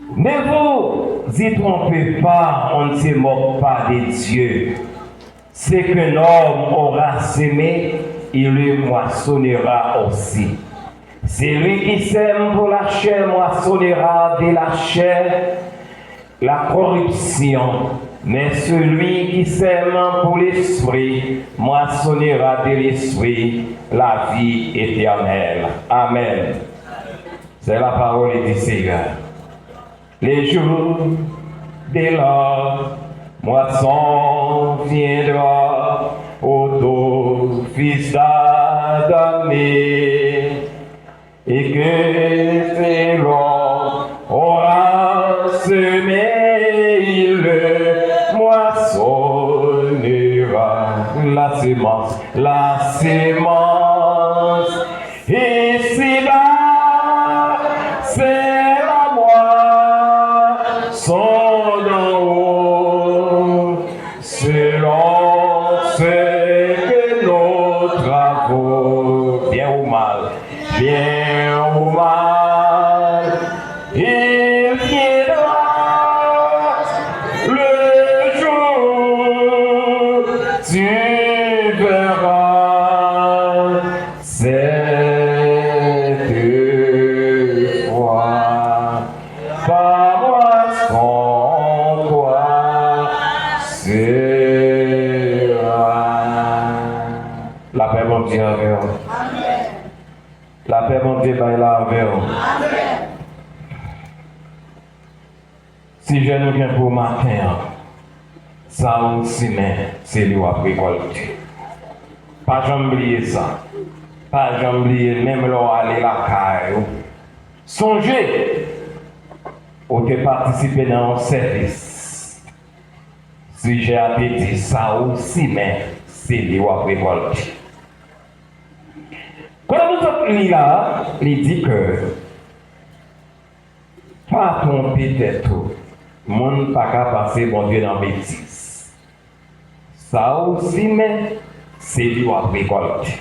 Ne vous y trompez pas, on ne se moque pas de Dieu. Ce qu'un homme aura semé, il le moissonnera aussi. Celui qui sème pour la chair moissonnera de la chair la corruption, mais celui qui sème pour l'esprit moissonnera de l'esprit la vie éternelle. Amen. C'est la parole du Seigneur. Les jours de la moisson viendra au dos fils d'Adam et que l'homme aura semé, il le moissonnera. La sémence, ici-bas, c'est la moisson d'en haut, selon ce que nos travaux, bien ou mal, il viendra le jour, tu verras cette fois, par moisson quoi sera. La paix mon Dieu avec vous. La paix mon Dieu va là avec vous. Si je ne viens pour matin, ça aussi, c'est lui qui a récolté. Pas jamais oublier ça. Pas jamais oublier, même là, aller la caille. Songez, ou te participer dans un service. Si j'ai dit ça aussi, c'est lui qui a récolté. Quand nous sommes là, il dit que pas tromper tête. Monde pas qu'à passer bon Dieu dans bêtise. Ça aussi, c'est lui qui a récolté.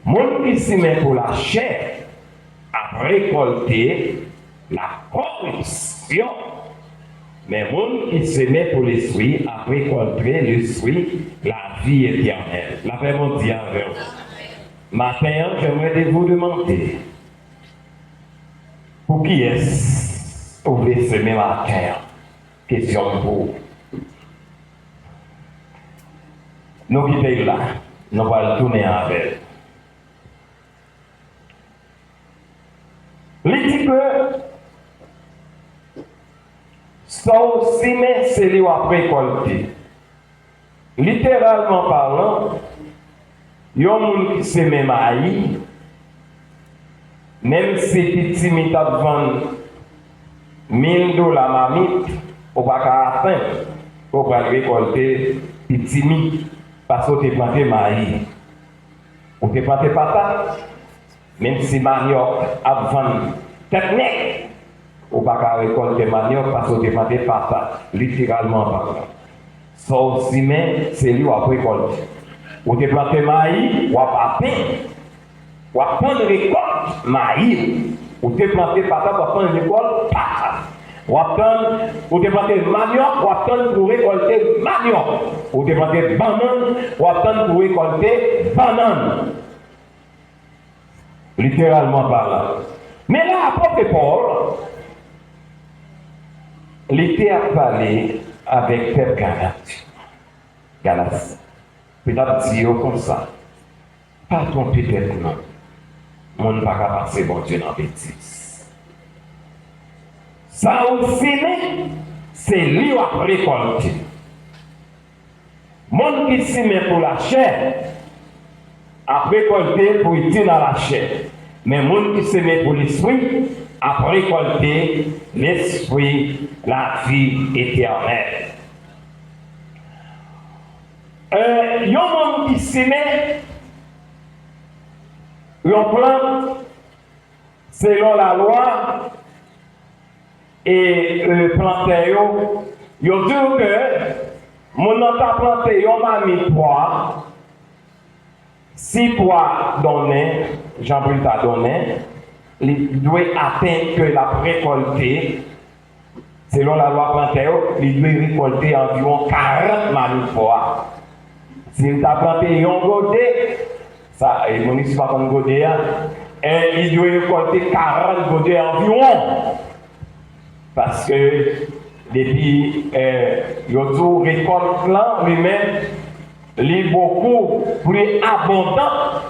Monde qui s'y met pour la chair a récolté la corruption. Mais monde qui se met pour l'esprit a récolté l'esprit, la vie éternelle. La paix mondiale avec vous. Matin, j'aimerais vous demander pour qui est-ce que vous voulez semer matin? Question pour vous. Nous qui sommes là, nous allons tourner avec. Il dit que son semer, c'est lui qui a récolté. Littéralement parlant, il y a des gens qui sèment maïs, même si petit mita de vendre $1000 mamite, on ne peut pas atteindre, on va récolter petit mi, parce que tu planté maïs. Ou tu planté patate, même si manioc a vendre technique, on ne peut pas récolter manioc parce que tu planté patate, littéralement parlant. Son ciment, c'est lui qui a récolté. Ou tu planté maïs, ou à pain, ou à prendre récolte maïs. Ou tu planté patate, ou à prendre récolte patate. Ou tu planté manioc, ou à prendre pour récolter manioc. Ou tu planté banane, ou à prendre pour récolter banane. Littéralement parlant. Mais là, apôtre Paul, il était à parler avec Père Galatie. Peut-être dire comme ça. Pas tromper tête, non. On ne va pas passer bon Dieu dans bêtise. Ça aussi, c'est lui qui a récolté. Monde qui s'y met pour la chair, a récolté pour utile dans la chair. Mais monde qui se met pour l'esprit, a récolté l'esprit, la vie éternelle. Il y a un monde qui se met, l'on plante selon la loi, et planter, il dit que mon a planté, on m'a mis poids, 6 poids donné, Jean-Paul t'a donné, il doit atteindre que la récolté, selon la loi plantaire, il doit récolter environ 40 manioc fois. S'il t'a planté un godet, ça, et mon ici pas comme godet, il doit récolter 40 godets environ. Parce que depuis l'autre récolte là, lui-même, il est beaucoup plus abondant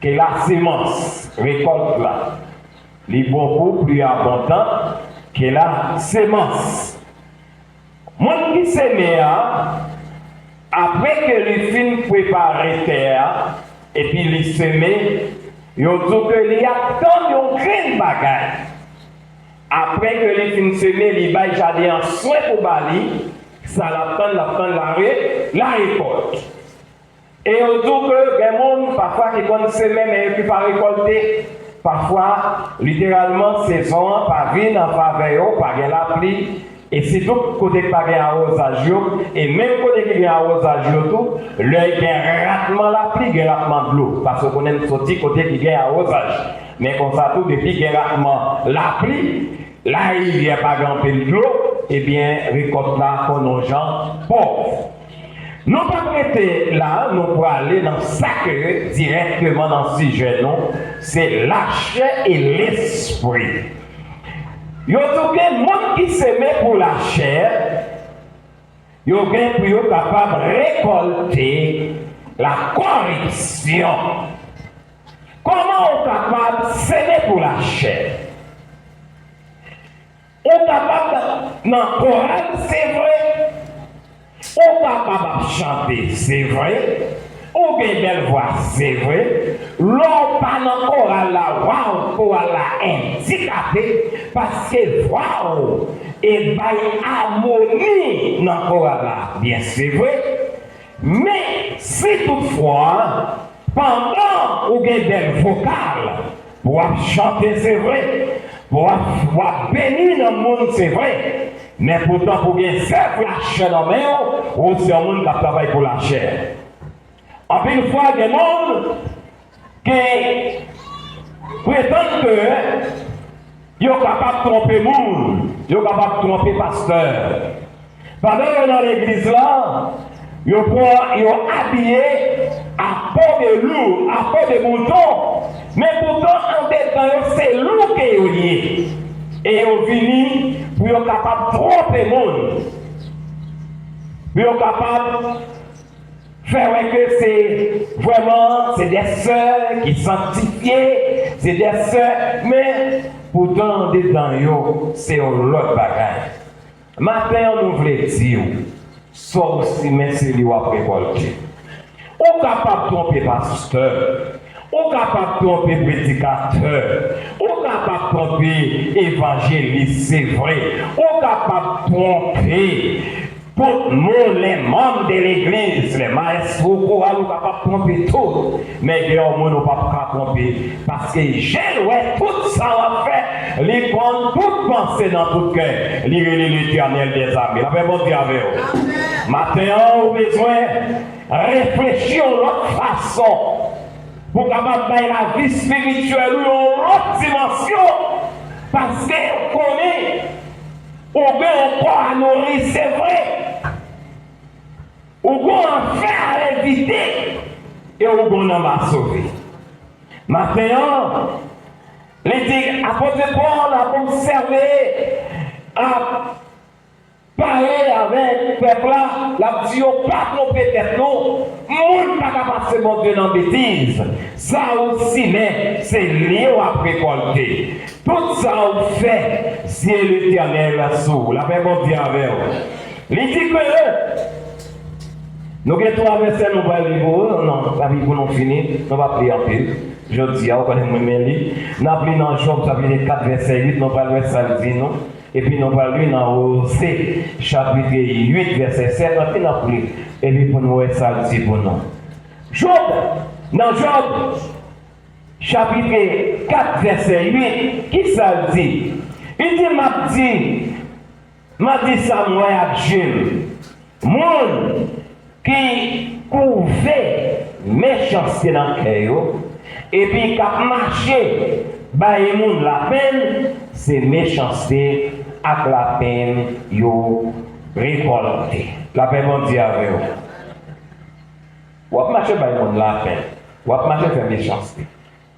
que la semence récolte là. Il est beaucoup plus abondant que la semence. Moi qui sème, après que les films préparent terre, et puis les semer, ils ont dit que les attendent une grande bagaille. Après que les films semés, les bails jardin en soin pour Bali, ça la récolte. Et on dit que les gens, parfois, qui vont semer, mais qui ne pas récolter, parfois, littéralement, saison, pas vine en faveur, pas la pluie. Et c'est tout côté qui pas arrosage, et même côté qui a arrosage, l'œil qui ratement la pluie, qui ratement de l'eau. Parce qu'on aime sortir côté qui a arrosage. Mais comme ça, tout depuis qui ratement la pluie, là, il n'y a pas grand peu de l'eau, eh bien, récolte là pour nos gens pauvres. Nous pas prêter là, nous pour aller dans ça que directement dans ce sujet, non, c'est la chair et l'esprit. Il y a tout le monde qui se met pour la chair, il y a bien pour capable de récolter la corruption. Comment on est capable de s'aimer pour la chair? On est capable dans le chorale, c'est vrai. On est capable de chanter, c'est vrai. On a une belle voix, c'est vrai. L'on pas dans le chorale, la chorale handicapé, parce que waouh, et harmonie dans le chorale, bien c'est vrai. Mais si toutefois, pendant qu'on a une belle vocale, pour chanter, c'est vrai. Pour bénir dans le monde, c'est vrai. Mais pourtant, pour bien faire la chair dans le monde, ou c'est un monde qui travaille pour la chair. En plus, une fois, il y a des gens qui prétendent que ils sont capables de tromper le monde, ils sont capables de tromper le pasteur. Pendant que dans l'église là, ils sont habillés à peau de loup, à peau de mouton. Mais pourtant, en détail, c'est loup qui est lié. Et ils viennent pour être capables de tromper le monde. Pour être capables de faire que c'est vraiment des sœurs qui sont sanctifiées, c'est des sœurs, mais pourtant, dedans, c'est l'autre bagaille. Maintenant, on voulait dire, soit aussi, mais c'est lui qui a récolté. On est capable de tromper pasteur. On est capable de tromper prédicateur, on est capable de tromper évangéliste, c'est vrai, on est capable de tromper tout le monde, les membres de l'église, les maestros, on est capable de tromper tout, mais les gens ne sont pas capables de tromper, parce que j'ai tout ça en fait, les prendre toute pensée dans tout cœur, les l'éternel des armées. La paix bon Dieu avec vous. Maintenant, on a besoin de réfléchir de l'autre façon. Pour capable de la vie spirituelle ou une autre dimension, parce qu'on connaît, on a encore à nourrir, c'est vrai. On a fait à l'inviter, et on a sauvé. Maintenant, les apôtres Paul a observé, à parler avec le peuple là, la dit pas tromper tête non, monde pas capable de se monter dans bêtise. Ça aussi, mais c'est lié à récolter. Tout ça on fait, c'est l'éternel sous. La paix bon Dieu avec vous. Il dit que nous avons trois versets, nous allons lire, non, la Bible nous finit, nous allons prier en pile. Je dis, on connaît mon mailing. Nous allons lire dans Job, chapitre 4, verset 8, nous allons lire samedi, non? Et puis nous allons lire dans Osée, chapitre 8, verset 7, et nous allons lire. Et puis pour nous, ça dit pour nous. Job, dans Job, chapitre 4, verset 8, qui ça dit? Il dit, m'a dit ça moi à Dieu. Monde qui couvait méchanceté dans le cœur, et puis qui a marché bailler moun la peine, c'est méchanceté avec la peine yo récolté. La peine on dit avec vous. Ou ap marcher bailler moun la peine, ou ap marcher faire méchanceté.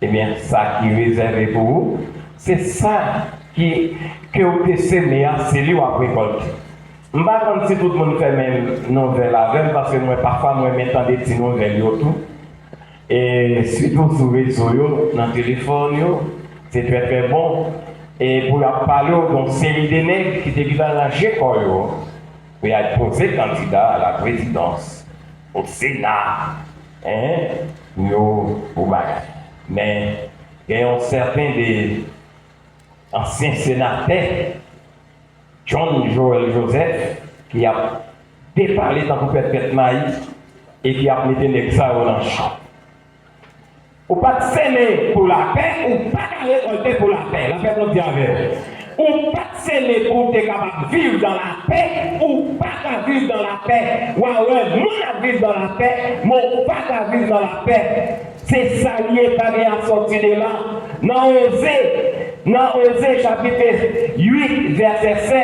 Eh bien, ça qui est réservé pour vous, c'est ça que vous avez semé, c'est lui qui a récolté. Je ne sais pas si tout le monde fait même nouvelle avec, parce que moi, parfois, moi, m'entends des petites nouvelles tout. Et surtout sur les réseaux, dans le téléphone, c'est très très bon. Et pour parler d'une série de nègres qui étaient dans la GECOR, pour être posé candidat à la présidence, au Sénat, au bagage. Mais il y a certains des anciens sénateurs, John Joel Joseph, qui a déparlé dans le pète maïs et qui a mis des examens dans le champ. Ou pas s'aimer pour la paix, ou pas récolter pour la paix. La paix, on dit avec. Ou pas s'aimer pour être capable de vivre dans la paix, ou pas vivre dans la paix. Ou alors, nous vivre dans la paix, mais pas vivre dans la paix. C'est ça lié par à sortir de là. Dans Osée chapitre 8, verset 7,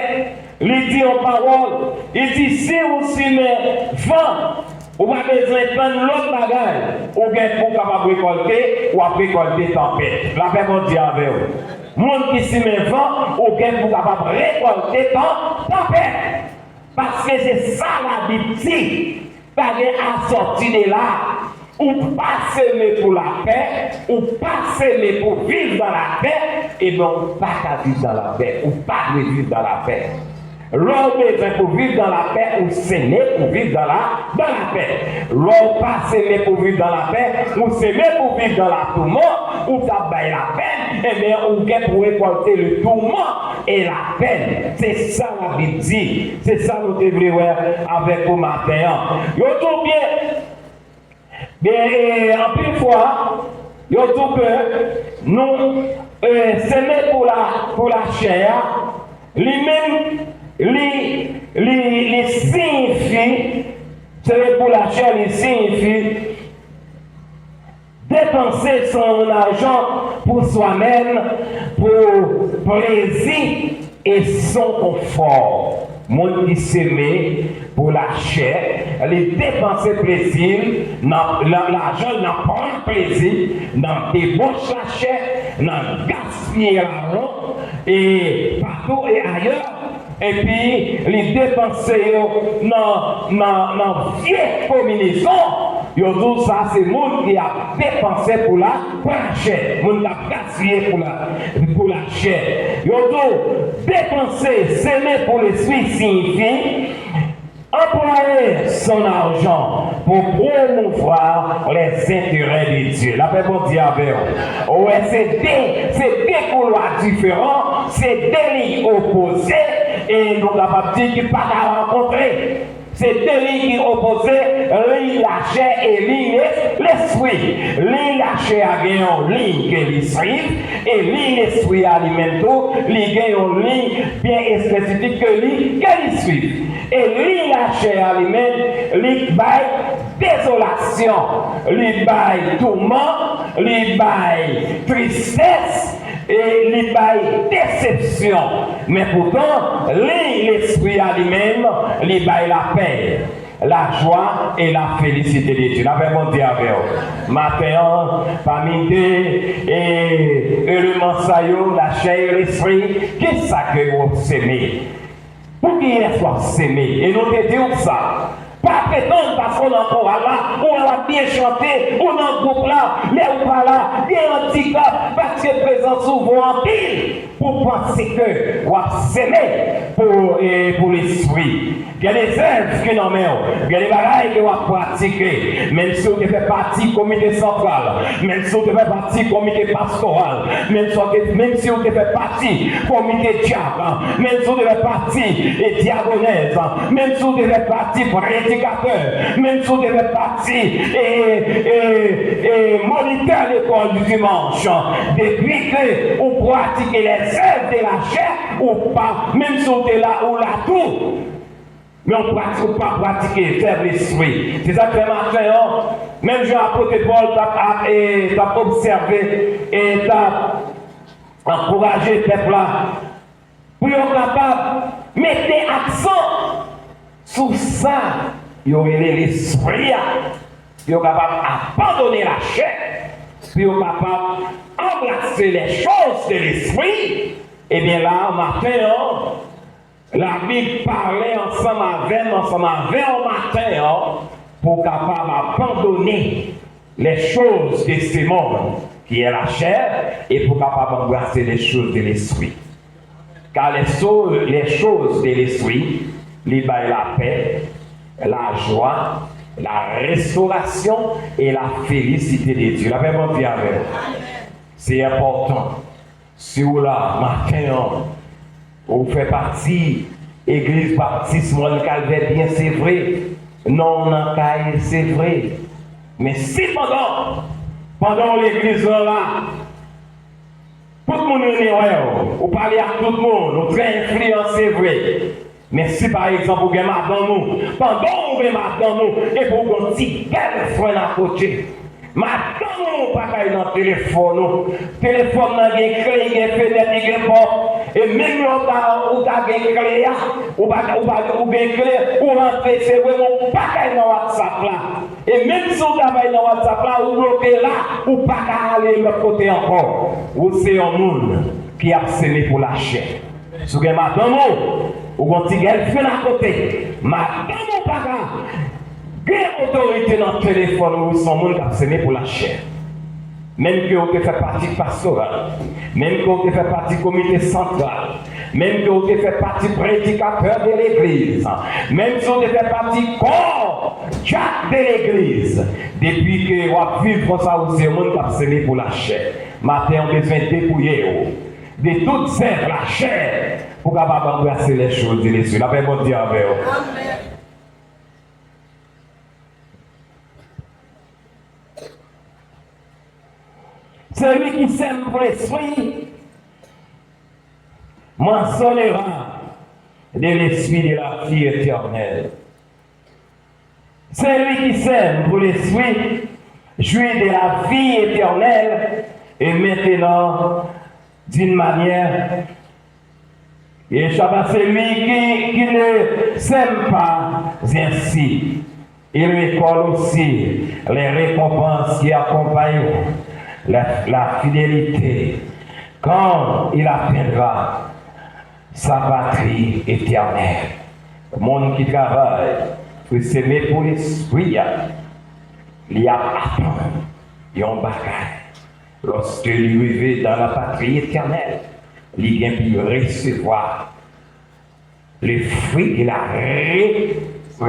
il dit en parole, il dit si vous signez vent, vous n'avez pas besoin de prendre l'autre bagage, ou bien pour capable récolter, ou à récolter tempête. La paix on dit avec vous. Monde qui signe vent, ou bien pour capable récolter tempête. Parce que c'est ça la Bible dit. Par à sortir de là. Ou pas s'aimer pour la paix, ou pas s'aimer pour vivre dans la paix, et non pas vivre dans la paix, ou pas vivre dans la paix. L'homme est pour vivre dans la paix, ou s'aimer pour vivre dans la paix. L'homme pas s'aimer pour vivre dans la paix, ou s'aimer pour vivre dans la tourment, ou tabailler la peine, et bien ou bien pour récolter le tourment et la peine. C'est ça la Bible dit. C'est ça nous devrions avec vous matin. Yo tout bien. Bien, en plus fois, il y a tout que nous s'aimer pour la chair, lui-même, lui signifie, c'est pour la chair, il signifie dépenser son argent pour soi-même, pour plaisir et son confort. Monde qui s'aimait pour la chair, les dépenser plaisir, l'argent n'a pas plaisir, dans débauche la chair, dans gaspiller l'argent, et partout et ailleurs, et puis les dépenser dans vieille combinaison. Yo tout ça c'est monde qui a dépensé pour la chair, monde qui a gaspillé pour la chair. Yo tout dépenser, s'aimer pour l'esprit signifie employer son argent pour promouvoir les intérêts de Dieu. La paix pour dire avec vous. Ouais, c'est des couloirs différents, c'est des lignes opposées, et nous avons dit qu'il n'y a pas à rencontrer. C'est deux lignes qui opposent, ligne la chair et ligne l'esprit. Ligne la chair a gagné en ligne que l'esprit, et ligne l'esprit a alimento, ligne une ligne bien spécifique que l'esprit. Et ligne la chair alimente, ligne bail désolation, ligne bail tourment, ligne bail tristesse, et les bail déception. Mais pourtant, l'esprit a lui-même, les bail la paix, la joie et la félicité de Dieu. La paix mon Dieu avec vous. Matin, parmi deux, et le mensaillot, la chair et l'esprit, qu'est-ce que vous s'aimez? Pour qu'il soit s'aimer. Et nous te disons ça. Pas prétendre parce qu'on est encore là, on va bien chanter, on est en groupe là, mais on va là, bien handicap, parce que présent souvent en pile, pour penser que on va s'aimer pour l'esprit. Il y a des œuvres qui n'en mettent, il y a des bagailles qu'on va pratiquer, même si on fait partie du comité central, même si on fait partie du comité pastoral, même si on fait partie du comité diable, même si on fait partie des diagonaises, même si on fait partie prédicateur, même si on fait partie et moniteur l'école du dimanche, depuis que on pratique les œuvres de la chair ou pas, même si on est là ou là tout. Mais on ne pratique pas pratiquer, faire l'esprit. C'est ça que le matin, même Jean apôtre Paul t'a observé et t'a encourager le peuple là, pour être capable de mettre accent sur ça, il y aurait l'esprit, il est capable d'abandonner la chair, puis il est capable d'embrasser les choses de l'esprit. Et bien là, matin, la Bible parlait ensemble avec au matin, pour capable d'abandonner les choses de ce monde, qui est la chair, et pour capable d'embrasser les choses de l'esprit. Car les choses de l'esprit, les baillent la paix, la joie, la restauration et la félicité de Dieu. La paix bon Dieu avec. C'est important. Si vous là, matin, vous faites partie, Église baptiste, mon calvaire, bien c'est vrai. Non, non, c'est vrai. Mais si pendant l'église là, tout le monde est là, vous parlez à tout le monde, vous très influencé, vrai. Mais si par exemple, vous avez madame nous, pendant que vous avez madame nous, et vous avez un petit bel frère à côté, madame nous, pas dans le téléphone, téléphone n'a pas clé, il y a fenêtre, il y a porte, et même si vous avez une clé, ou rentrez, c'est vraiment pas dans WhatsApp là. Et même si vous travaillez dans WhatsApp là, vous bloquez là, ou pas aller de l'autre côté encore. Vous c'est un monde qui a semé pour la chair. Si vous avez madame, ou un petit fait à côté, madame, pas quelle autorité dans le téléphone ou son monde qui a semé pour la chair. Même que vous fait partie pastoral, même que vous fait partie du comité central, même que vous fait partie prédicateur de l'église, même si vous fait partie corps de l'église, depuis que vous vivez comme ça, vous êtes un monde qui a semé pour la chair. Matin, on a besoin de dépouiller de toute cette la chair pour capable embrasser les choses de l'esprit. La paix bon Dieu avec vous. Amen. Celui qui sème pour l'esprit mentionnera de l'esprit de la vie éternelle. Celui qui sème pour l'esprit jouit de la vie éternelle et maintenant d'une manière. Et celui qui ne sème pas ainsi, il récolte aussi les récompenses qui accompagnent la fidélité quand il atteindra sa patrie éternelle. Le monde qui travaille pour s'aimer pour l'esprit, il y a attend, il y a un bagage. Lorsque il arrive dans la patrie éternelle, il vient pu recevoir les fruits de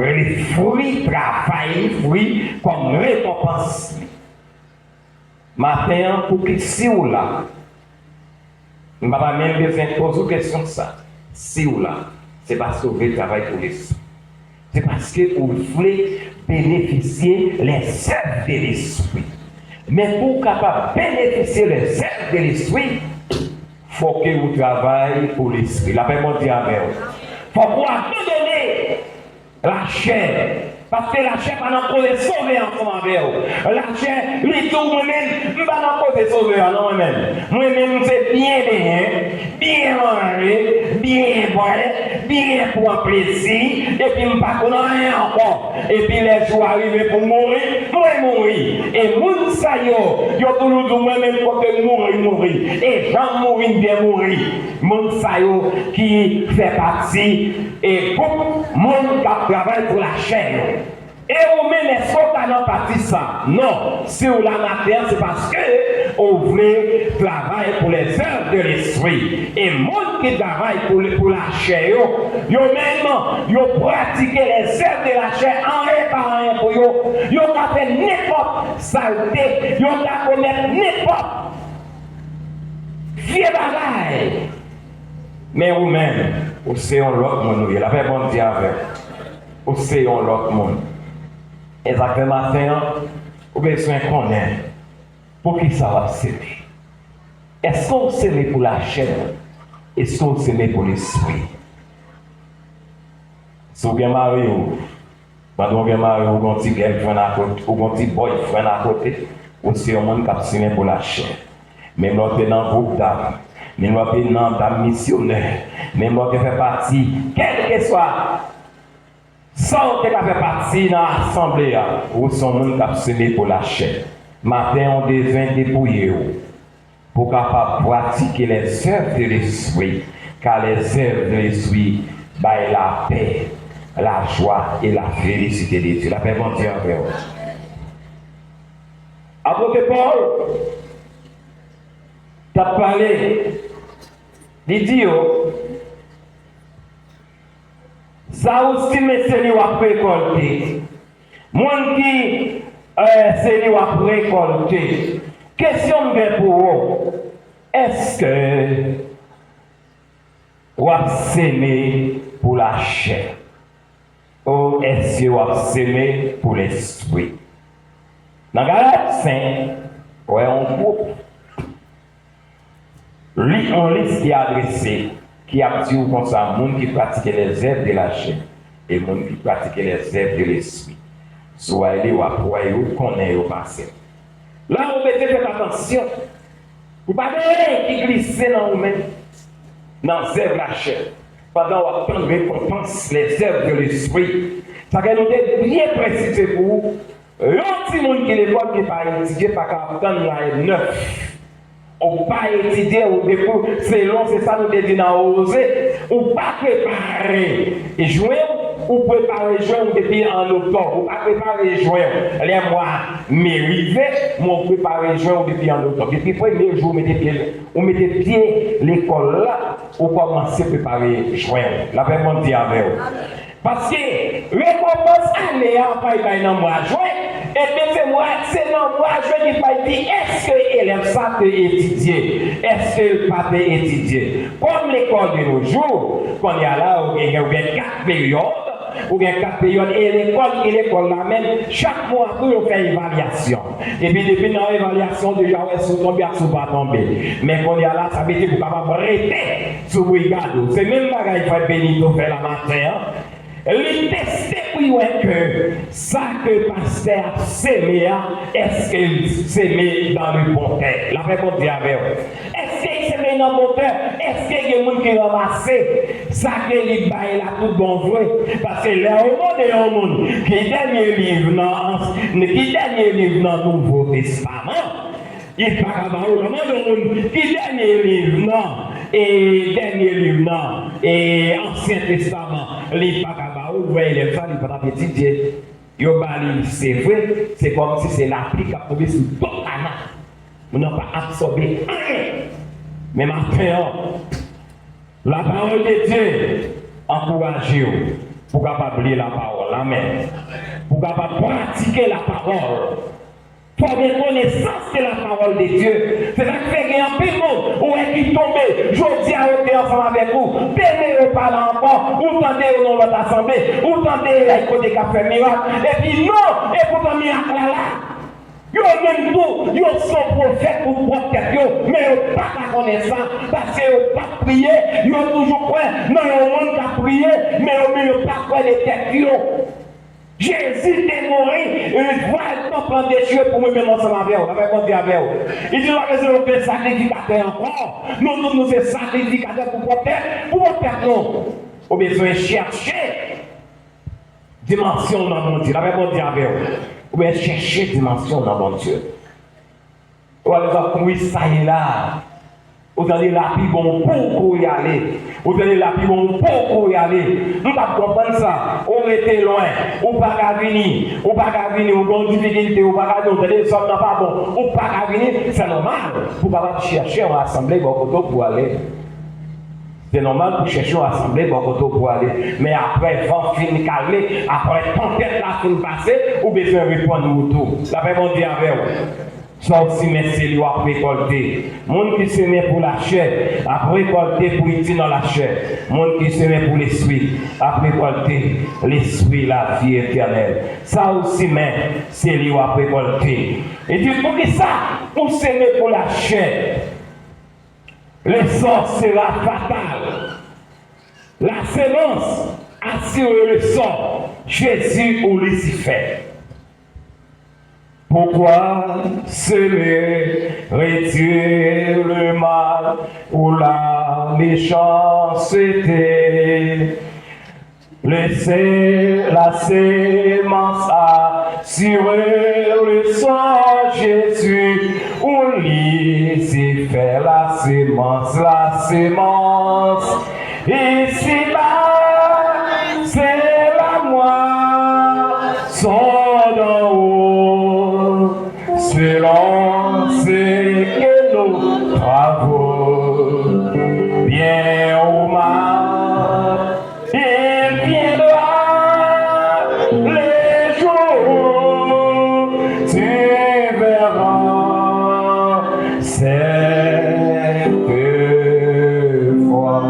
les fruits travail, les fruits comme récompense. Matin, pour que si ou là, je ne vais pas même besoin de poser une question de ça. Si ou là, c'est parce que vous voulez travailler pour l'esprit. C'est parce que vous voulez bénéficier les œuvres de l'esprit. Mais pour capable bénéficier les œuvres de l'esprit, il faut que vous travaillez pour l'esprit. La paix mon Dieu avec vous. Il faut vous abandonner la chair. Parce que la chair va nous causer sauver ensemble avec vous. La chair, les tout moi-même, je ne vais pas causer sauver non moi-même. Moi-même, c'est bien manger, bien boire, bien pour plaisir, et puis je ne vais pas rien encore. Et puis les jours arrivent pour mourir, moi mourir. Et moun sa yo toujours dit moi-même quand mourir. Et j'en mourir bien mourir. Moun sa yo qui fait partie et pour moun qui travaille pour la chair. Et vous-même, est-ce que vous partie ça? Non. Si vous la matin, c'est parce que vous voulez travailler pour les œuvres de l'esprit. Et monde qui travaille pour la chair, vous pratiquez les œuvres de la chair en réparant pour vous. Vous avez fait n'importe saleté, vous avez commettre n'importe vieux bagaille. Mais vous-même, vous savez l'autre monde, vous avez bon Dieu avec vous savez l'autre monde. Exactement, vous avez besoin de connaître pour qui ça va s'aimer. Est-ce qu'on s'aime pour la chair? Est-ce qu'on s'aime pour l'esprit? Si vous avez marié, quand vous avez marié, vous avez un petit girlfriend à côté, ou un petit boyfriend à côté, ou c'est un monde qui s'aime pour la chair. Même l'autre dans le groupe d'âme, mais moi qui dans ta missionnaire, mais moi qui fait partie, quel que soit, sans que tu fait partie dans l'assemblée, ou son monde qui a semé pour la chair. Matin, on devient dépouillé pour capable pratiquer les œuvres de l'esprit, car les œuvres de l'esprit, la paix, la joie et la félicité de Dieu. La paix, bon Dieu, avec vous. Apôtre Paul, tu as parlé, il dit, ça aussi, mais c'est lui qui a récolté. Moi qui, c'est lui qui a récolté. Question pour vous, est-ce que vous avez sémé pour la chair ou est-ce que vous avez sémé pour l'esprit? Dans Galates 5, on groupe, on liste qui est adressé, qui a dit comme ça, monde qui pratique les œuvres de la chair et monde qui pratique les œuvres de l'esprit. Soit il ou après, ou connaît ou passé. Là, on mettez faire attention. Vous ne pouvez pas qui glisser dans vous-même, dans les œuvres de la chair, pendant qu'on attend récompense les œuvres de l'esprit. Ça va nous être bien précisé pour vous. L'autre monde qui est l'école qui n'est pas étudié, pas qu'à attendre la 9. Ou pas étudier, ou découvrir, c'est long, c'est ça nous dit dans oser, ou pas préparer. Et jouer, ou préparer juin depuis en octobre, ou pas préparer juin. Les mois m'arrivés, moi préparer juin depuis en octobre. Depuis le premier jour, on mettait pied l'école là, ou commencer à préparer juin. La paix mon Dieu avec vous. Parce que récompense année en paille dans le mois de juin, et bien c'est dans le mois de juin qu'il va dire est-ce que l'élève ça peut étudier, est-ce qu'il pas peut étudier. Comme l'école de nos jours, quand il y a là, il y a 4 périodes, ou bien 4 périodes, et l'école là même, chaque mois, on fait une évaluation. Et puis depuis dans l'évaluation, déjà, on est tombé ou pas tomber. Mais quand il y a là, ça veut dire que vous ne pouvez pas arrêter sur brigade. C'est même pas qu'il faut bénir faire la matin. Les tester pour que ça que le pasteur a sémé, est-ce qu'il sémé dans le bon terre? La réponse est avec vous. Est-ce qu'il sémé dans le bon terre? Est-ce qu'il y a des gens qui ramassent ça que les bails là tout bon vrai? Parce que les hommes qui dernier livre dans le Nouveau Testament, il parle de qui dernier livre non et dernier livre non et Ancien Testament les parle ouais les femmes ils pas étudier yo bali c'est vrai c'est comme si c'est l'appli qui a tombé sur tout canal on n'a pas absorbé rien mais maintenant la parole de Dieu encourage pour capable lire la parole amen pour capable pratiquer la parole. Pour avoir connaissance de la parole de Dieu. C'est ça qui fait qu'il y a un peu de monde où est qui tombe. Je dis à eux ensemble avec vous. Tenez pas là encore. Ou tendez au nom de votre assemblée. Ou tendez à côté qui a fait miracle. Et puis non. Et pourtant miracle là. Yo même tout. Yo sont prophètes pour propre tête. Mais yo pas la connaissance. Parce que yo pas prié. Yo toujours quoi. Non, yo monde qui a prié. Mais yo pas quoi les têtes. Jésus est mort, il doit prendre des cieux pour me mettre ensemble avec vous, avec vous. Il dit, la raison de sacrificateur encore. Nous sommes sacrificateurs pour votre père, non. Au besoin de chercher dimension dans mon Dieu, avec mon Dieu avec vous. Ou bien chercher dimension dans mon Dieu. Ou alors, oui, ça est là. Vous allez là, puis bon, pour y aller. Vous allez là, puis bon, pour y aller. Nous ne comprenons pas ça. On était loin. On pas qu'à venir. On pas qu'à venir. On a une difficulté. On pas qu'à venir. On n'est pas bon. On pas qu'à venir. C'est normal. Pour ne pas chercher en assemblée pour aller. C'est normal pour chercher en assemblée pour aller. Mais après, vent fin calmer. Après, tempête la fin passer. Ou besoin de répondre au tout. La paix mon Dieu avec vous. Ça aussi, mais c'est lui à récolter. Monde qui se met pour la chair, à récolter pour utiliser dans la chair. Monde qui se met pour l'esprit, à récolter l'esprit, la vie éternelle. Ça aussi, mais c'est lui à récolter. Et du coup, ça, on se met pour la chair. Le sort sera fatal. La sémence assure le sort. Jésus ou Lucifer. Pourquoi semerais-tu le mal ou la méchanceté? Laissez la sémence assurer le sang Jésus. On laisse faire la sémence, Ici-bas, c'est la moisson d'en haut, selon ce que nous travaux, bien ou mal, il viendra les jours, tu verras cette fois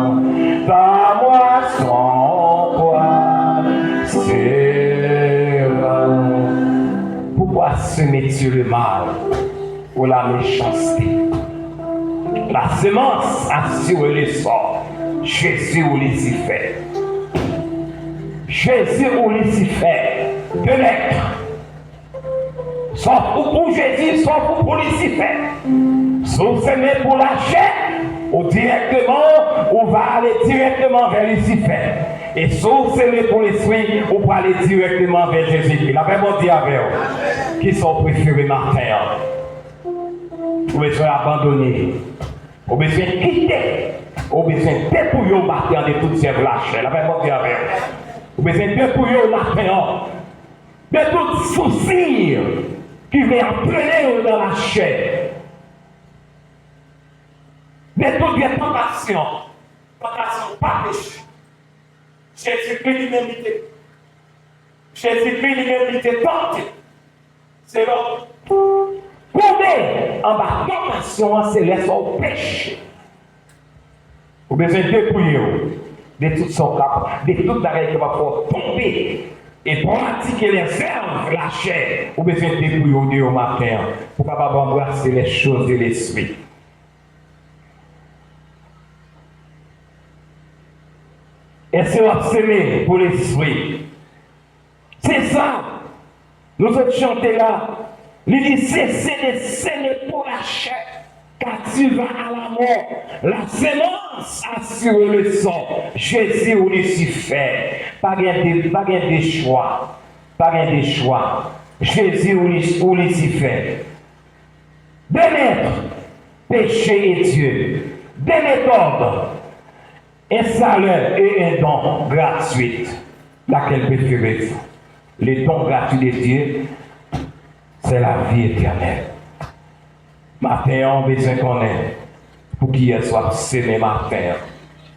ta moisson sera. Pourquoi semer-tu le mal ou la méchanceté? La semence assure le sort. Jésus ou Lucifer. Jésus ou Lucifer. Peut-être. Sauf pour Jésus, sauf pour Lucifer. Sauf c'est pour la chair, ou directement, ou va aller directement vers Lucifer. Et sauf c'est pour l'esprit, ou va aller directement vers Jésus. La Bible dit avec eux, qui sont préférés matin. Vous besoin abandonner. Vous besoin quitter. Vous besoin dépouiller au matin de toutes ces lâches. La Bible dit avec eux. Vous besoin dépouiller au matin de tout souci qui vient entraîner dans la chair. De toutes les tentations. Tentation, pas péché. Jésus-Christ l'humanité. Jésus-Christ l'humanité tenté. C'est l'autre. Tomber en bas tentation, c'est laisser au péché. Vous besoin de dépouiller de toutes sortes de toutes les qui va pouvoir tomber et pratiquer les herbes, la chair. Vous besoin de dépouiller au matin pour capable embrasser les choses de l'esprit. Et c'est obsédé pour l'esprit. C'est ça. Nous autres chanter là. Il dit cessez de s'aimer pour la chair, car tu vas à la mort. La sémence assure le sang. Jésus ou Lucifer. Pas de choix. Pas de choix. Jésus ou Lucifer. Deux maîtres, péché et Dieu. Deux méthodes. Un salaire et un don gratuit. Laquelle préférez-vous? Le don gratuit de Dieu, c'est la vie éternelle. Matin, on a besoin qu'on ait pour qu'il soit sémé matin.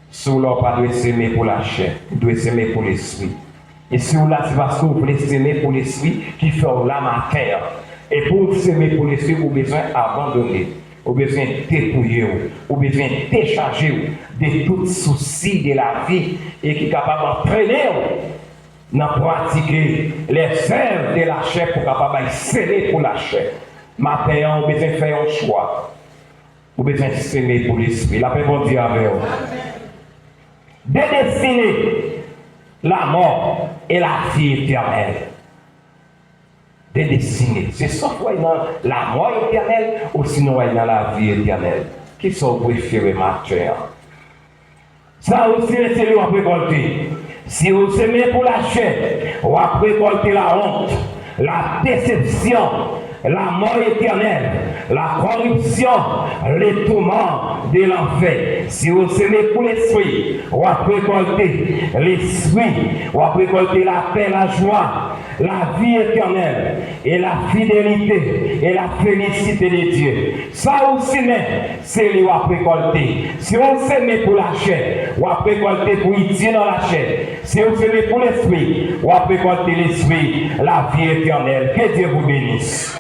Si vous n'avez pas de s'aimer pour la chair, vous devez s'aimer pour l'esprit. Et si vous l'avez, c'est parce que vous voulez s'aimer pour l'esprit qui fait la matière. Et pour s'aimer pour l'esprit, vous avez besoin d'abandonner. Vous avez besoin de dépouiller, vous avez besoin de décharger de tout souci de la vie et qui est capable d'entraîner dans pratiquer les œuvres de la chair pour capable s'aimer pour la chair. Matin, vous avez besoin de faire un choix. Vous avez besoin de s'aimer pour l'esprit. La paix va dire avec vous. Dédestiner la mort et la vie éternelle. Dédestiner. C'est soit dans la mort éternelle ou sinon dans la vie éternelle. Qui sont préférés matin? Ça aussi, c'est le récolter. Si vous aimez pour la chair, vous récolter la honte, la déception, la mort éternelle, la corruption, les tourments de l'enfer. Si vous aimez pour l'esprit, vous récolter l'esprit, vous récolter la paix, la joie, la vie éternelle et la fidélité et la félicité de Dieu. Ça aussi, c'est lui à récolter. Si on s'aime pour la chair, on va récolter pour Dieu dans la chair. Si on s'aime pour l'esprit, on va récolter l'esprit, la vie éternelle. Que Dieu vous bénisse.